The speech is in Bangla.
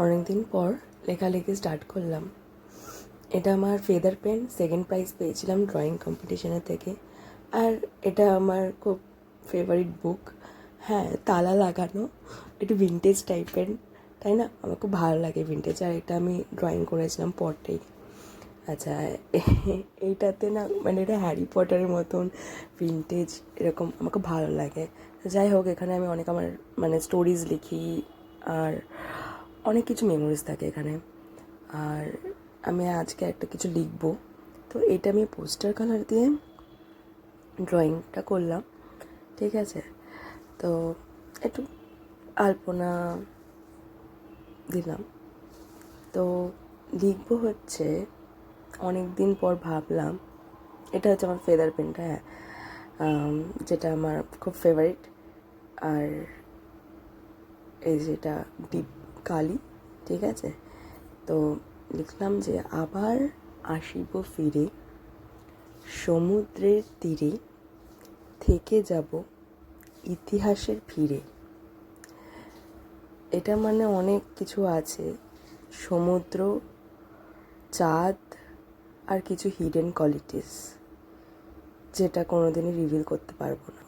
অনেক দিন পর লেখালেখি স্টার্ট করলাম। এটা আমার ফেদার পেন, সেকেন্ড প্রাইজ পেয়েছিলাম ড্রয়িং কম্পিটিশনের থেকে। আর এটা আমার খুব ফেভারিট বুক। হ্যাঁ, তালা লাগানো, একটু ভিন্টেজ টাইপের, তাই না? আমার খুব ভালো লাগে ভিন্টেজ। আর এটা আমি ড্রয়িং করেছিলাম পটেই। আচ্ছা, এইটাতে না মানে এটা হ্যারি পটারের মতন ভিন্টেজ, এরকম আমার খুব ভালো লাগে। যাই হোক, এখানে আমি অনেক আমার মানে স্টোরিজ লিখি, আর অনেক কিছু মেমোরিজ থাকে এখানে। আর আমি আজকে একটা কিছু লিখবো, তো এটা আমি পোস্টার কালার দিয়ে ড্রয়িংটা করলাম, ঠিক আছে? তো একটু আলপনা দিলাম। তো লিখবো হচ্ছে, অনেক দিন পর ভাবলাম, এটা হচ্ছে আমার ফেদার পেনটা, হ্যাঁ, যেটা আমার খুব ফেভারিট। আর এই যেটা ডিপ কালি, ঠিক আছে? তো লিখলাম যে আবার আসিব ফিরে, সমুদ্রের তীরে থেকে যাব ইতিহাসের ভিড়ে। এটা মানে অনেক কিছু আছে, সমুদ্র, চাঁদ, আর কিছু হিডেন কোয়ালিটিস, যেটা কোনোদিনই রিভিল করতে পারবো না।